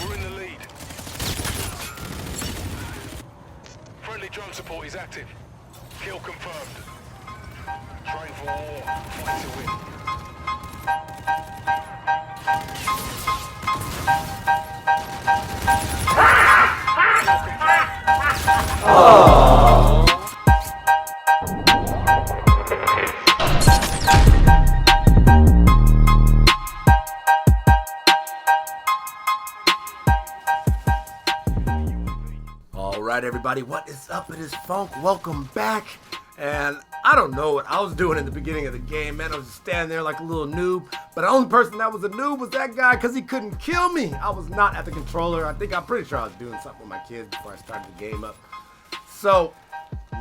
We're in the lead. Friendly drone support is active. Kill confirmed. Train for war. Fight to win. Alright everybody, what is up? It is Funk. Welcome back. And I don't know what I was doing in the beginning of the game, man. I was just standing there like a little noob. But the only person that was a noob was that guy because he couldn't kill me. I was not at the controller. I'm pretty sure I was doing something with my kids before I started the game up. So,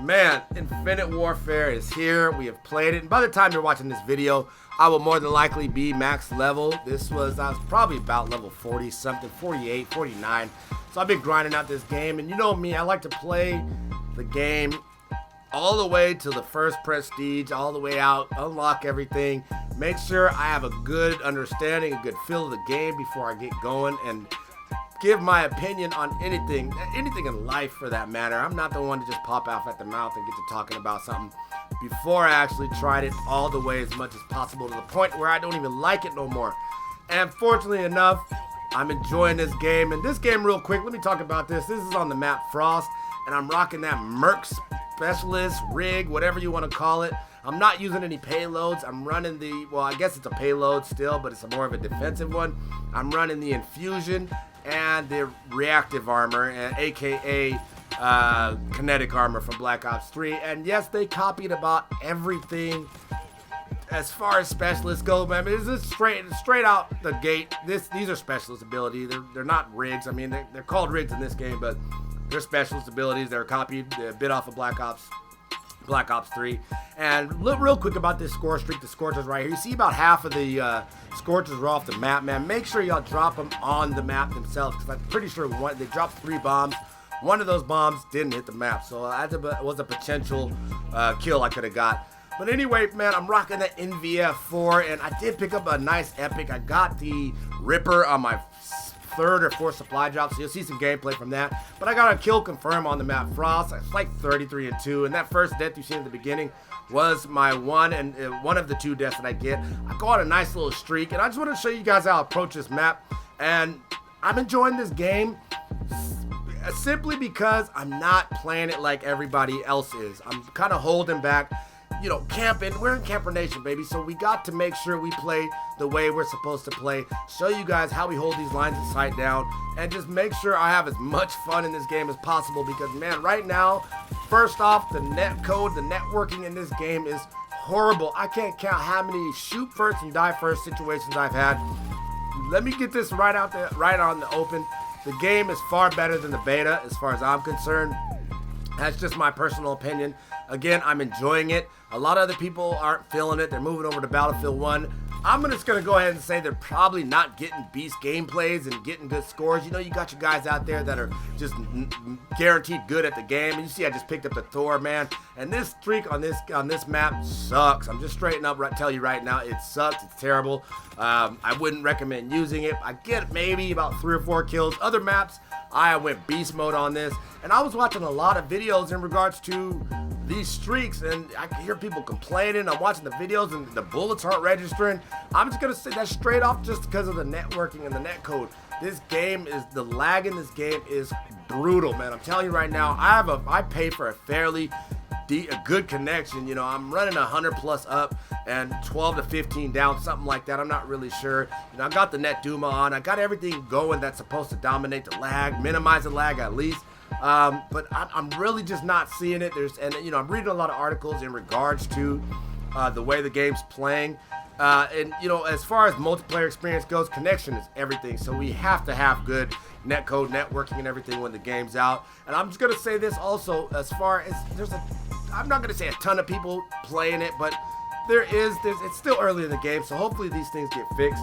man, Infinite Warfare is here. We have played it. And by the time you're watching this video, I will more than likely be max level. I was probably about level 40 something, 48, 49. So I've been grinding out this game. And you know me, I like to play the game all the way to the first prestige, all the way out, unlock everything, make sure I have a good understanding, a good feel of the game before I get going, and give my opinion on anything in life for that matter. I'm not the one to just pop off at the mouth and get to talking about something before I actually tried it all the way as much as possible, to the point where I don't even like it no more. And fortunately enough, I'm enjoying this game. And this game, real quick, let me talk about this. This is on the map Frost, and I'm rocking that Merc Specialist rig, whatever you want to call it. I'm not using any payloads. I'm running well, I guess it's a payload still, but it's more of a defensive one. I'm running the Infusion and the reactive armor, aka kinetic armor from Black Ops 3. And yes, they copied about everything as far as specialists go, man. It's just straight out the gate. These are specialist abilities. They're not rigs. I mean, they're called rigs in this game, but they're specialist abilities. They're copied a bit off of Black Ops 3. And real quick about this score streak, the Scorchers right here. You see about half of the Scorchers are off the map, man. Make sure y'all drop them on the map themselves, because I'm pretty sure they dropped 3 bombs. One of those bombs didn't hit the map, so that was a potential kill I could have got. But anyway, man, I'm rocking the NVF4, and I did pick up a nice epic. I got the Ripper on my 3rd or 4th supply drop, so you'll see some gameplay from that. But I got a kill confirm on the map Frost. It's like 33-2, and that first death you see in the beginning was my one of the 2 deaths that I get. I go on a nice little streak, and I just want to show you guys how I approach this map. And I'm enjoying this game simply because I'm not playing it like everybody else is. I'm kind of holding back. You know, camping. We're in Camper Nation, baby, so we got to make sure we play the way we're supposed to play, show you guys how we hold these lines of sight down, and just make sure I have as much fun in this game as possible, because, man, right now, first off, the netcode, the networking in this game is horrible. I can't count how many shoot first and die first situations I've had. Let me get this right out there, right on the open. The game is far better than the beta, as far as I'm concerned. That's just my personal opinion. Again, I'm enjoying it. A lot of other people aren't feeling it. They're moving over to Battlefield 1. I'm just going to go ahead and say they're probably not getting beast gameplays and getting good scores. You know, you got your guys out there that are just guaranteed good at the game. And you see I just picked up the Thor, man. And this streak on this map sucks. I'm just straighten up, tell you right now, it sucks. It's terrible. I wouldn't recommend using it. I get maybe about 3 or 4 kills. Other maps, I went beast mode on this. And I was watching a lot of videos in regards to these streaks, and I can hear people complaining. I'm watching the videos and the bullets aren't registering. I'm just gonna say that straight off, just because of the networking and the netcode. This game the lag in this game is brutal, man. I'm telling you right now, I pay for a fairly good connection. You know, I'm running 100+ up and 12 to 15 down, something like that. I'm not really sure. You know, I got the Net Duma on. I got everything going that's supposed to dominate the lag, minimize the lag at least. But I'm really just not seeing it. You know, I'm reading a lot of articles in regards to the way the game's playing. And, you know, as far as multiplayer experience goes, connection is everything. So we have to have good netcode, networking, and everything when the game's out. And I'm just going to say this also, as far as I'm not going to say a ton of people playing it, but it's still early in the game, so hopefully these things get fixed.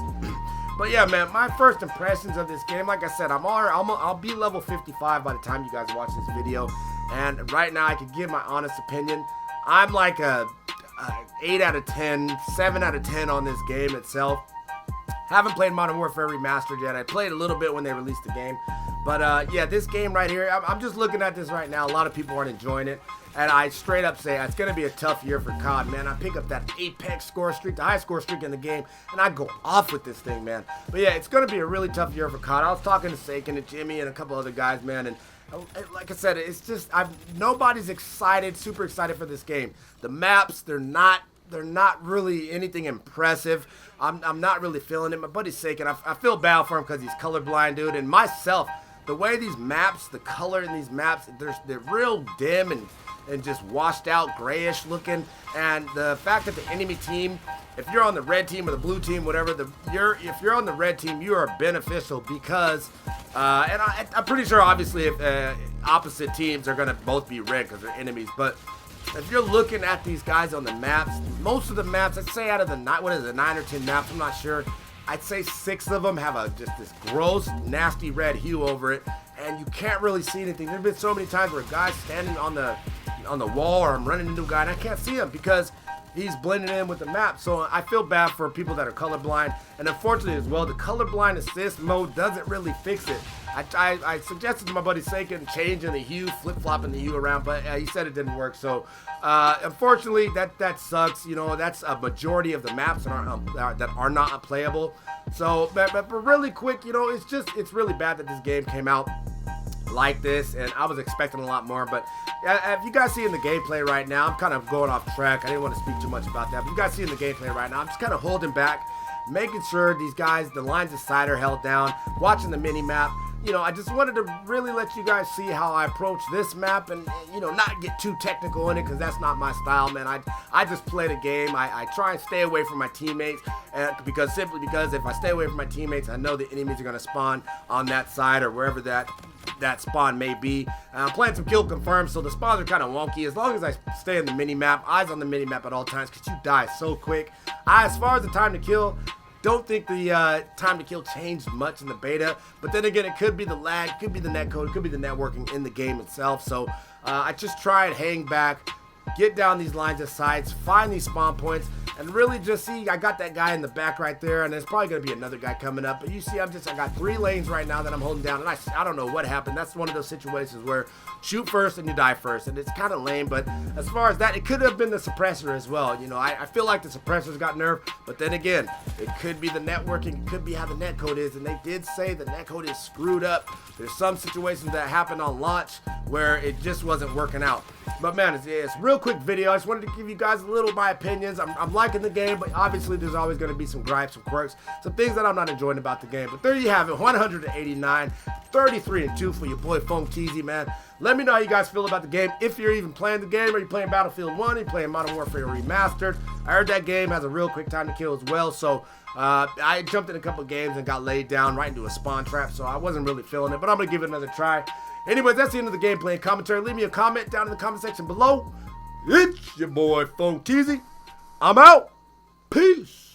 But yeah, man, my first impressions of this game, like I said, I'll be level 55 by the time you guys watch this video. And right now, I can give my honest opinion. I'm like a 8 out of 10, 7 out of 10 on this game itself. Haven't played Modern Warfare Remastered yet. I played a little bit when they released the game. But yeah, this game right here, I'm just looking at this right now. A lot of people aren't enjoying it. And I straight up say it's going to be a tough year for COD, man. I pick up that Apex score streak, the highest score streak in the game, and I go off with this thing, man. But yeah, it's going to be a really tough year for COD. I was talking to Sake and to Jimmy and a couple other guys, man, and like I said, it's just nobody's excited, super excited for this game. The maps, they're not really anything impressive. I'm not really feeling it. My buddy's Sake, and I feel bad for him because he's colorblind, dude. And myself, the way these maps, the color in these maps, they're real dim and just washed out, grayish looking. And the fact that the enemy team, if you're on the red team or the blue team, whatever, if you're on the red team, you are beneficial because, and I'm pretty sure obviously if opposite teams are gonna both be red because they're enemies, but if you're looking at these guys on the maps, most of the maps, I'd say out of the 9 or 10 maps, I'm not sure, I'd say 6 of them have just this gross, nasty red hue over it, and you can't really see anything. There's been so many times where a guy's standing on the wall, or I'm running into a guy and I can't see him because he's blending in with the map. So I feel bad for people that are colorblind, and unfortunately as well, the colorblind assist mode doesn't really fix it. I suggested to my buddy Sakin changing the hue, flip-flopping the hue around, but he said it didn't work. So unfortunately, that sucks. You know, that's a majority of the maps that are not unplayable. So, but really quick, you know, it's really bad that this game came out like this, and I was expecting a lot more. But if you guys see in the gameplay right now, I'm kind of going off track. I didn't want to speak too much about that, but you guys see in the gameplay right now, I'm just kind of holding back, making sure these guys, the lines of sight are held down, watching the mini map. You know, I just wanted to really let you guys see how I approach this map and, you know, not get too technical in it because that's not my style, man. I just play the game. I try and stay away from my teammates simply because if I stay away from my teammates, I know the enemies are going to spawn on that side or wherever that spawn may be. I'm playing some kill confirmed, so the spawns are kind of wonky. As long as I stay in the mini map, eyes on the mini map at all times because you die so quick. As far as the time to kill, don't think the time to kill changed much in the beta, but then again, it could be the lag, it could be the netcode, it could be the networking in the game itself. So I just try and hang back, get down these lines of sights, find these spawn points, and really just see. I got that guy in the back right there, and there's probably going to be another guy coming up. But you see, I got 3 lanes right now that I'm holding down, and I don't know what happened. That's one of those situations where shoot first and you die first, and it's kind of lame. But as far as that, it could have been the suppressor as well. You know, I feel like the suppressors got nerfed, but then again, it could be the networking, it could be how the netcode is, and they did say the netcode is screwed up. There's some situations that happened on launch where it just wasn't working out. But man, it's a real quick video. I just wanted to give you guys a little of my opinions. I'm liking the game, but obviously there's always going to be some gripes, some quirks, some things that I'm not enjoying about the game. But there you have it, 189, 33-2 for your boy Funkeezy, man. Let me know how you guys feel about the game. If you're even playing the game, are you playing Battlefield 1? Are you playing Modern Warfare Remastered? I heard that game has a real quick time to kill as well, so I jumped in a couple games and got laid down right into a spawn trap, so I wasn't really feeling it, but I'm going to give it another try. Anyways, that's the end of the gameplay and commentary. Leave me a comment down in the comment section below. It's your boy Funkeezy. I'm out. Peace.